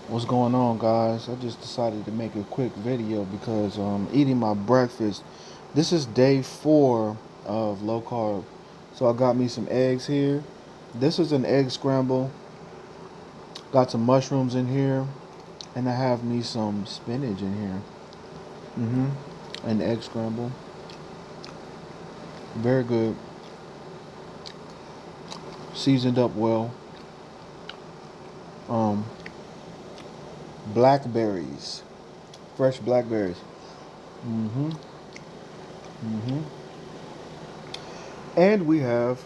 What's going on, guys? I just decided to make a quick video because I'm eating my breakfast. This is day 4 of low carb. So I got me some eggs here. This is an egg scramble. Got some mushrooms in here, and I have me some spinach in here. An egg scramble. Very good. Seasoned up well. Um, Blackberries. Fresh blackberries. Mm-hmm. Mm-hmm. And we have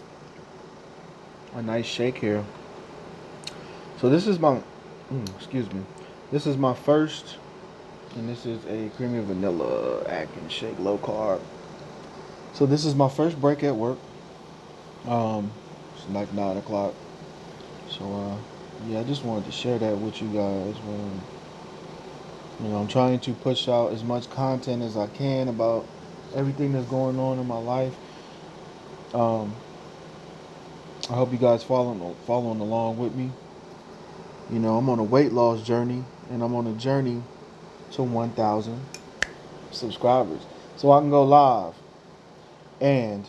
a nice shake here. So this is my, excuse me, this is my first, and this is a creamy vanilla Atkins shake, low carb. So this is my first break at work. It's like 9 o'clock. So yeah, I just wanted to share that with you guys. I'm trying to push out as much content as I can about everything that's going on in my life. Um, I hope you guys following along with me. I'm on a weight loss journey, and I'm on a journey to 1,000 subscribers, so I can go live and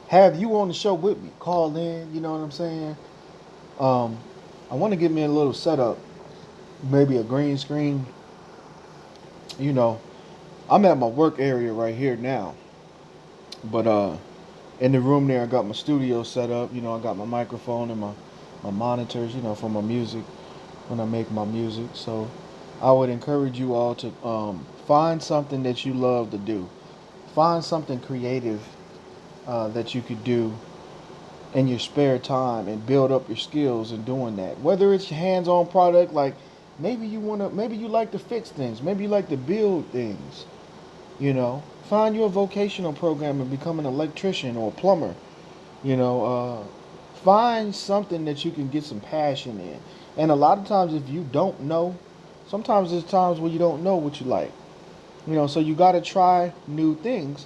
have you on the show with me. Call in, you know what I'm saying? Um, I want to get me a little setup, maybe a green screen. You know, I'm at my work area right here now, but in the room there, I got my studio set up. I got my microphone and my monitors. For my music when I make my music. So I would encourage you all to find something that you love to do. Find something creative that you could do in your spare time and build up your skills in doing that. Whether it's hands-on product, like maybe you like to fix things, maybe you like to build things. Find your vocational program and become an electrician or a plumber. You know, find something that you can get some passion in. And a lot of times, if you don't know, sometimes there's times where you don't know what you like. So you got to try new things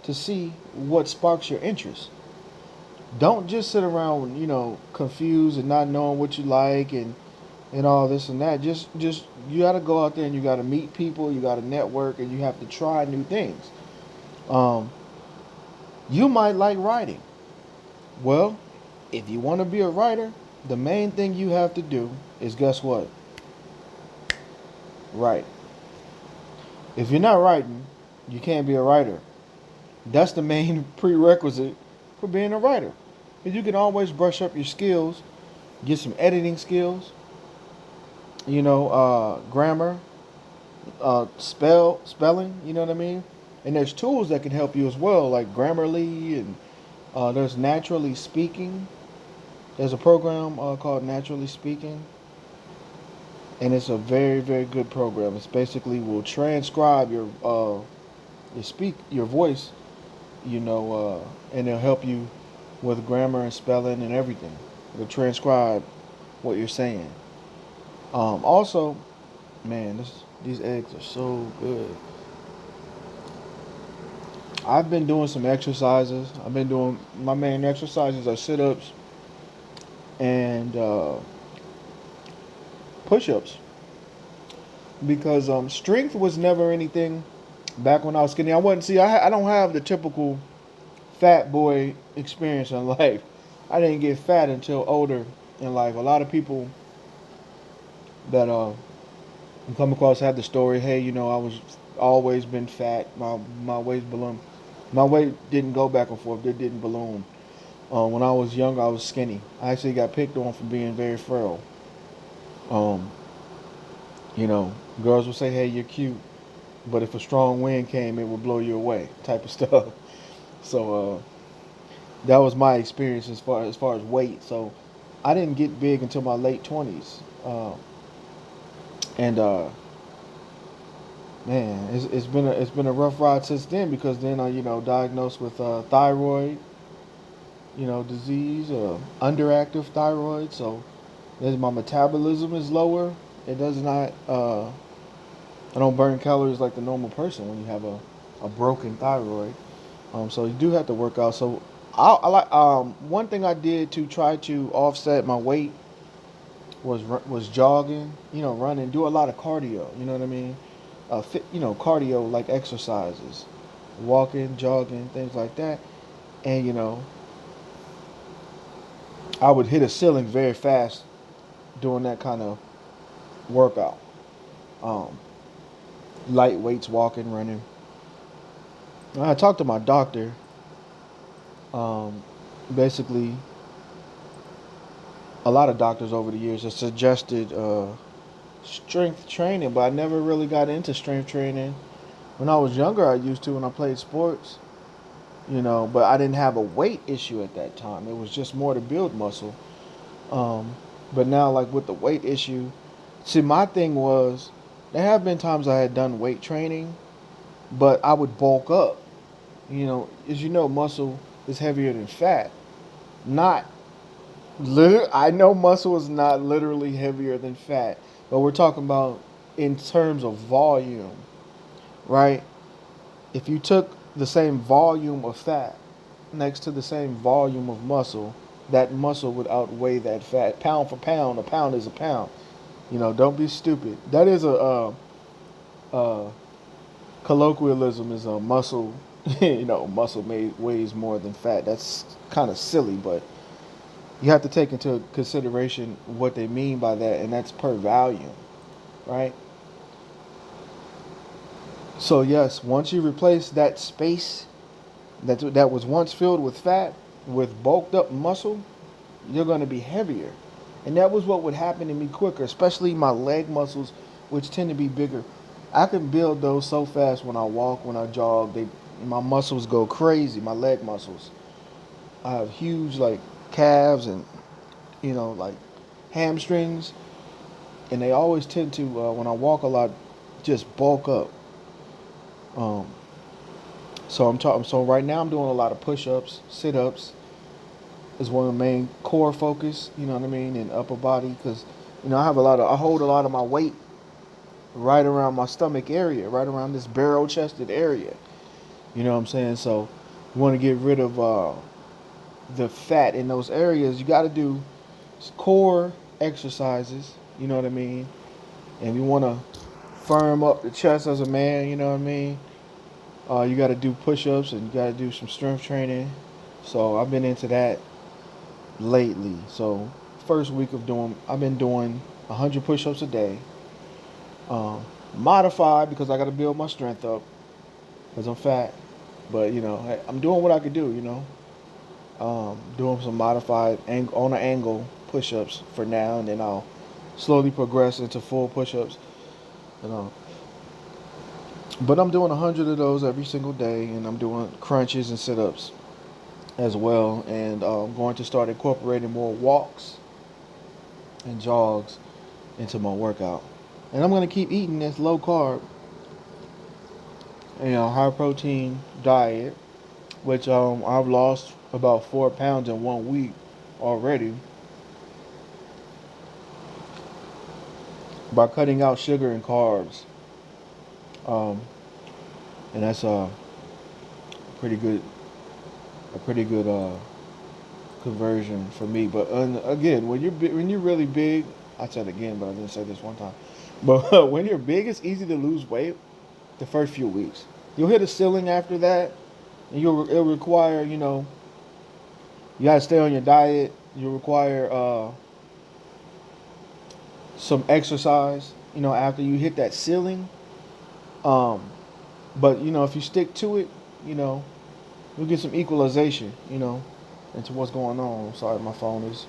to see what sparks your interest. Don't just sit around, confused and not knowing what you like and all this and that. Just you got to go out there and you got to meet people, you got to network, and you have to try new things. Um, you might like writing. Well, if you want to be a writer, the main thing you have to do is guess what? Write. If you're not writing, you can't be a writer. That's the main prerequisite for being a writer. Because you can always brush up your skills, get some editing skills, grammar, spelling, you know what I mean? And there's tools that can help you as well, like Grammarly, and there's Naturally Speaking. There's a program called Naturally Speaking, and it's a very, very good program. It's basically will transcribe your voice, and it'll help you with grammar and spelling and everything. It'll transcribe what you're saying. Also, man, these eggs are so good. I've been doing some exercises. My main exercises are sit-ups and push-ups because strength was never anything back when I was skinny. I don't have the typical fat boy experience in life. I didn't get fat until older in life. A lot of people that you come across have the story, hey, I was always been fat. My weight balloon. My weight didn't go back and forth. It didn't balloon. When I was young, I was skinny. I actually got picked on for being very frail. Um, Girls would say, "Hey, you're cute," but if a strong wind came, it would blow you away, type of stuff. So that was my experience as far as weight. So I didn't get big until my late 20s, and man, it's been a rough ride since then because then I diagnosed with thyroid disease, underactive thyroid. So as my metabolism is lower, it does not. I don't burn calories like the normal person when you have a broken thyroid. So you do have to work out. So I like one thing I did to try to offset my weight was jogging, running, do a lot of cardio. You know what I mean? Fit, cardio like exercises, walking, jogging, things like that. And I would hit a ceiling very fast doing that kind of workout. Um, Light weights, walking, running. I talked to my doctor. Um, Basically, a lot of doctors over the years have suggested strength training, but I never really got into strength training. When I was younger, I used to when I played sports, but I didn't have a weight issue at that time. It was just more to build muscle. Um, but now, like with the weight issue, see, my thing was there have been times I had done weight training, but I would bulk up. As you know, muscle is heavier than fat. Not I know muscle is not literally heavier than fat, but we're talking about in terms of volume, right? If you took the same volume of fat next to the same volume of muscle, that muscle would outweigh that fat. Pound for pound, a pound is a pound. Don't be stupid. That is a colloquialism is a muscle. Muscle weighs more than fat. That's kind of silly, but you have to take into consideration what they mean by that, and that's per volume, right? So yes, once you replace that space that was once filled with fat with bulked up muscle, you're going to be heavier. And that was what would happen to me quicker, especially my leg muscles, which tend to be bigger. I can build those so fast when I walk, when I jog. My muscles go crazy, my leg muscles. I have huge like calves and like hamstrings, and they always tend to when I walk a lot, just bulk up. Um, so I'm talking. So right now I'm doing a lot of push-ups, sit-ups. Is one of the main core focus. You know what I mean, in upper body, because I hold a lot of my weight right around my stomach area, right around this barrel-chested area. You know what I'm saying? So you want to get rid of the fat in those areas. You got to do core exercises, you know what I mean? And you want to firm up the chest as a man, you know what I mean? You got to do push-ups and you got to do some strength training. So I've been into that lately. So first week I've been doing 100 push-ups a day. Modified because I got to build my strength up because I'm fat. But I'm doing what I could do, doing some modified on an angle push-ups for now, and then I'll slowly progress into full push-ups. But I'm doing 100 of those every single day, and I'm doing crunches and sit-ups as well. And I'm going to start incorporating more walks and jogs into my workout. And I'm going to keep eating this low carb, high protein diet, which I've lost about 4 pounds in 1 week already by cutting out sugar and carbs. And that's pretty good, a pretty good conversion for me. But again, when you're really big, I said again, but I didn't say this one time. But when you're big, it's easy to lose weight the first few weeks. You'll hit a ceiling after that, and it'll require you gotta stay on your diet. You require some exercise, after you hit that ceiling. But if you stick to it, you'll get some equalization, into what's going on. I'm sorry, my phone is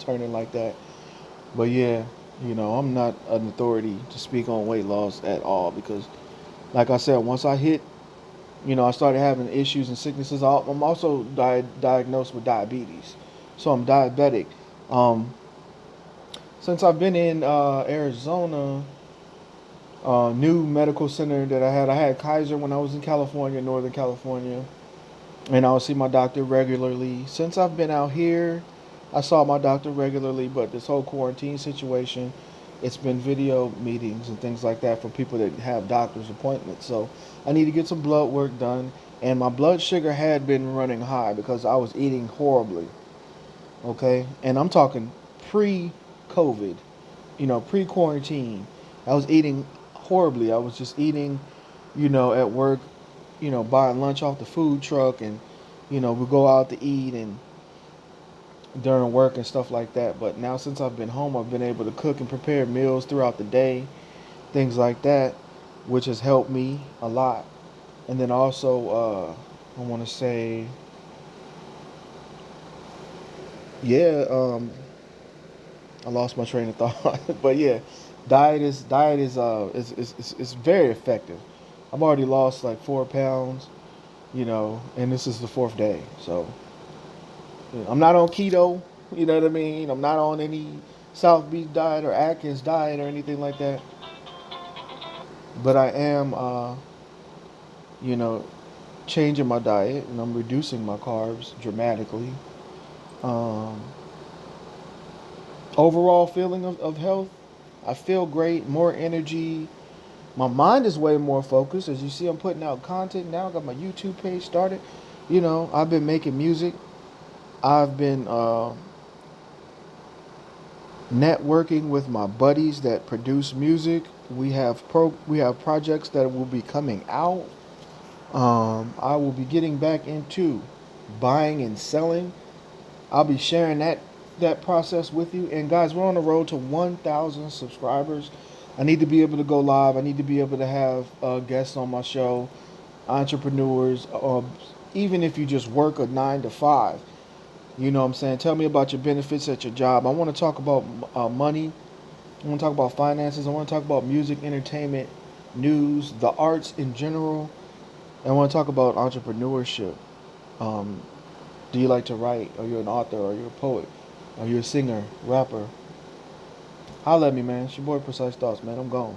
turning like that. But yeah, I'm not an authority to speak on weight loss at all because, like I said, once I hit, I started having issues and sicknesses. I'm also diagnosed with diabetes, so I'm diabetic. Since I've been in Arizona, new medical center that I had Kaiser when I was in California, Northern California, and I would see my doctor regularly. Since I've been out here, I saw my doctor regularly, but this whole quarantine situation, it's been video meetings and things like that for people that have doctor's appointments. So I need to get some blood work done, and my blood sugar had been running high because I was eating horribly. Okay, and I'm talking pre pre-COVID, pre-quarantine. I was eating horribly. I was just eating, at work, buying lunch off the food truck, and we go out to eat and during work and stuff like that. But now since I've been home, I've been able to cook and prepare meals throughout the day, things like that, which has helped me a lot. And then also, I want to say, yeah, I lost my train of thought, but yeah, diet is very effective. I've already lost like 4 pounds, and this is the fourth day. So I'm not on keto. You know what I mean? I'm not on any South Beach diet or Atkins diet or anything like that. But I am, you know, changing my diet and I'm reducing my carbs dramatically. Um, Overall feeling of health, I feel great, more energy. My mind is way more focused. As you see, I'm putting out content now. I got my YouTube page started. I've been making music. I've been networking with my buddies that produce music. We have projects that will be coming out. I will be getting back into buying and selling. I'll be sharing that process with you. And guys, we're on the road to 1,000 subscribers. I need to be able to go live. I need to be able to have guests on my show, entrepreneurs, even if you just work a 9 to 5. You know what I'm saying? Tell me about your benefits at your job. I want to talk about money. I want to talk about finances. I want to talk about music, entertainment, news, the arts in general. And I want to talk about entrepreneurship. Um, do you like to write? Are you an author? Are you a poet? Are you a singer, rapper? Holla at me, man. It's your boy Precise Thoughts, man. I'm gone.